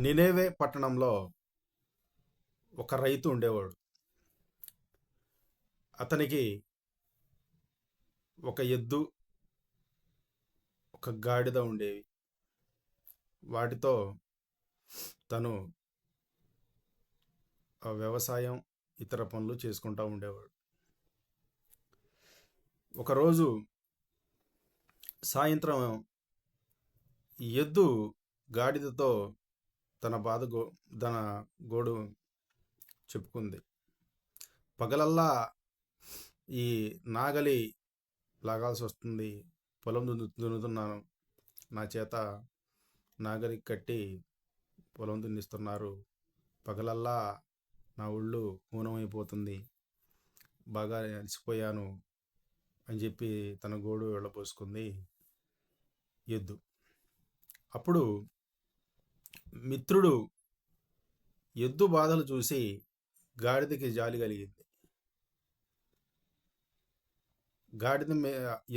నినేవే పట్టణంలో ఒక రైతు ఉండేవాడు. అతనికి ఒక ఎద్దు, ఒక గాడిద ఉండేవి. వాటితో తను వ్యవసాయం, ఇతర పనులు చేసుకుంటూ ఉండేవాడు. ఒకరోజు సాయంత్రం ఎద్దు గాడిదతో తన బాధ తన గోడు చెప్పుకుంది. పగలల్లా ఈ నాగలి లాగాల్సి వస్తుంది, పొలం దున్నుతున్నాను, నా చేత నాగలి కట్టి పొలం దున్నిస్తున్నారు, పగలల్లా నా ఒళ్ళు ఊనమైపోతుంది, బాగా అలసిపోయాను అని చెప్పి తన గోడు వెళ్ళబోసుకుంది ఎద్దు. అప్పుడు మిత్రుడు ఎద్దు బాధలు చూసి గాడిదకి జాలి కలిగింది.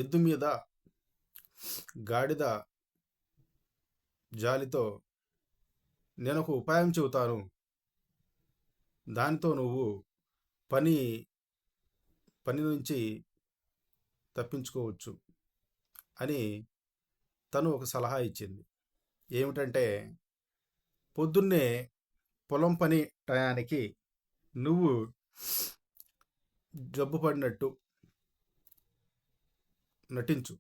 ఎద్దు మీద గాడిద జాలితో, నేను ఒక ఉపాయం చెబుతాను, దానితో నువ్వు పని పని నుంచి తప్పించుకోవచ్చు అని తను ఒక సలహా ఇచ్చింది. ఏమిటంటే, పొద్దున్నే పొలం పని టయానికి నువ్వు జబ్బు పడినట్టు నటించు,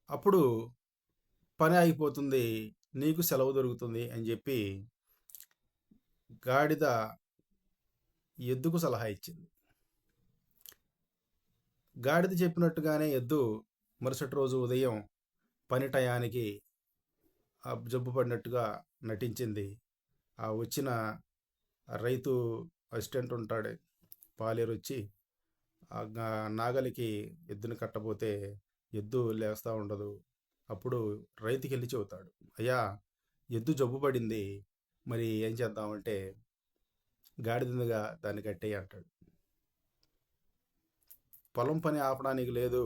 అప్పుడు పని ఆగిపోతుంది, నీకు సెలవు దొరుకుతుంది అని చెప్పి గాడిద ఎద్దుకు సలహా ఇచ్చింది. గాడిద చెప్పినట్టుగానే ఎద్దు మరుసటి రోజు ఉదయం పని టయానికి జబ్బు పడినట్టుగా నటించింది. ఆ వచ్చిన రైతు అసిస్టెంట్ ఉంటాడే, పాలేరు వచ్చి ఆ నాగలికి ఎద్దుని కట్టబోతే ఎద్దు లేస్తూ ఉండదు. అప్పుడు రైతుకి వెళ్ళి చెబుతాడు, అయ్యా, ఎద్దు జబ్బు పడింది, మరి ఏం చేద్దామంటే గాడిదగా దాన్ని కట్టేయి అంటాడు. పొలం పని ఆపడానికి లేదు,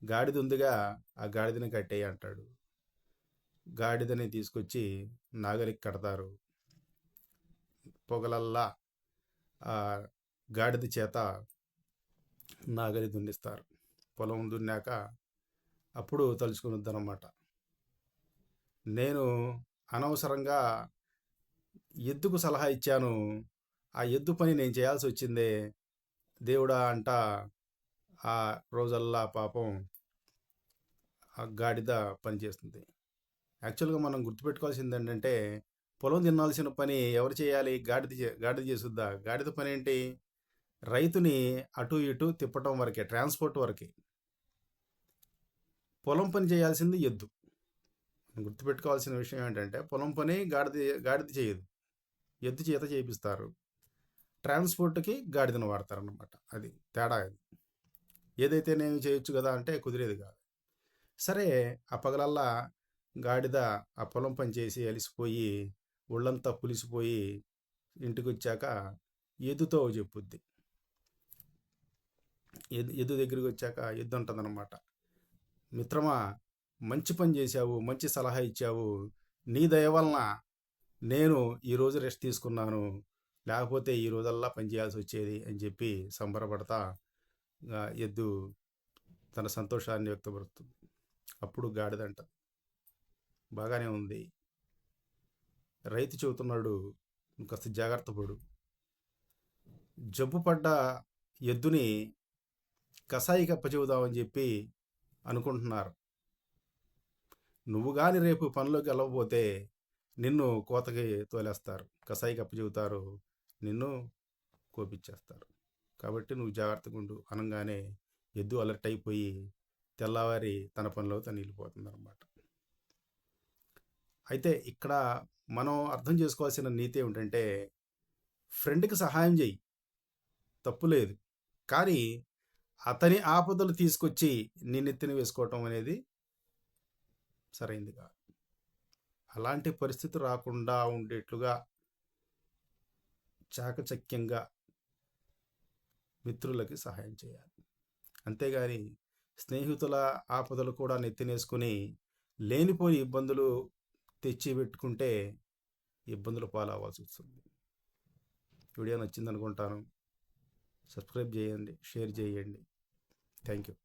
గాడిద ఉందిగా, ఆ గాడిదని కట్టేయి అంటాడు. గాడిదని తీసుకొచ్చి నాగలికి కడతారు. పొగలల్లా ఆ గాడిద చేత నాగలి దున్నిస్తారు. పొలం దున్నాక అప్పుడు తలుచుకున్నదన్నమాట, నేను అనవసరంగా ఎద్దుకు సలహా ఇచ్చాను, ఆ ఎద్దు పని నేను చేయాల్సి వచ్చిందే దేవుడా అంట. ఆ రోజల్లా పాపం ఆ గాడిద పని చేస్తుంది. యాక్చువల్గా మనం గుర్తుపెట్టుకోవాల్సింది ఏంటంటే, పొలం తినాల్సిన పని ఎవరు చేయాలి? గాడిద చేసుద్దా? గాడిద పని ఏంటి? రైతుని అటు ఇటు తిప్పటం వరకే, ట్రాన్స్పోర్ట్ వరకే. పొలం పని చేయాల్సింది ఎద్దు. గుర్తుపెట్టుకోవాల్సిన విషయం ఏంటంటే, పొలం పని గాడిద చేయదు, ఎద్దు చేత చేపిస్తారు. ట్రాన్స్పోర్ట్కి గాడిదను వాడతారనమాట. అది తేడా. అది ఏదైతే నేను చేయొచ్చు కదా అంటే కుదిరేది కాదు. సరే, ఆ పగలల్లా గాడిద ఆ పొలం పని చేసి అలిసిపోయి ఒళ్ళంతా పులిసిపోయి ఇంటికి వచ్చాక ఎద్దుతో చెప్పుద్ది. ఎద్దు దగ్గరికి వచ్చాక ఎద్దు ఉంటుందన్నమాట, మిత్రమా, మంచి పని చేశావు, మంచి సలహా ఇచ్చావు, నీ దయ వలన నేను ఈరోజు రెస్ట్ తీసుకున్నాను, లేకపోతే ఈ రోజల్లా పని చేయాల్సి వచ్చేది అని చెప్పి సంబరపడతా ఎద్దు తన సంతోషాన్ని వ్యక్తపరుస్తుంది. అప్పుడు గాడిదంట, బాగానే ఉంది, రైతు చెబుతున్నాడు, కాస్త జాగ్రత్త పడు, జబ్బు పడ్డ ఎద్దుని కసాయి కప్ప చెబుదామని చెప్పి అనుకుంటున్నారు, నువ్వు కానీ రేపు పనిలోకి వెళ్ళకపోతే నిన్ను కోతకి తోలేస్తారు, కసాయి కప్ప చెబుతారు, నిన్ను కోపిచ్చేస్తారు, కాబట్టి నువ్వు జాగ్రత్తగా ఉండు అనగానే ఎద్దు అలర్ట్ అయిపోయి తెల్లవారి తన పనిలో తను వెళ్ళిపోతుంది అనమాట. అయితే ఇక్కడ మనం అర్థం చేసుకోవాల్సిన నీతి ఏమిటంటే, ఫ్రెండ్కి సహాయం చేయి, తప్పు లేదు, కానీ అతని ఆపదలు తీసుకొచ్చి నీ నెత్తిన వేసుకోవటం అనేది సరైంది కాదు. అలాంటి పరిస్థితి రాకుండా ఉండేట్లుగా చాకచక్యంగా మిత్రులకి సహాయం చేయాలి. అంతేగాని స్నేహితుల ఆపదలు కూడా నెత్తినేసుకుని లేనిపోని ఇబ్బందులు తెచ్చి పెట్టుకుంటే ఇబ్బందులు పాలవ్వాల్సి వస్తుంది. వీడియో నచ్చిందనుకుంటాను. సబ్స్క్రైబ్ చేయండి, షేర్ చేయండి. Thank you.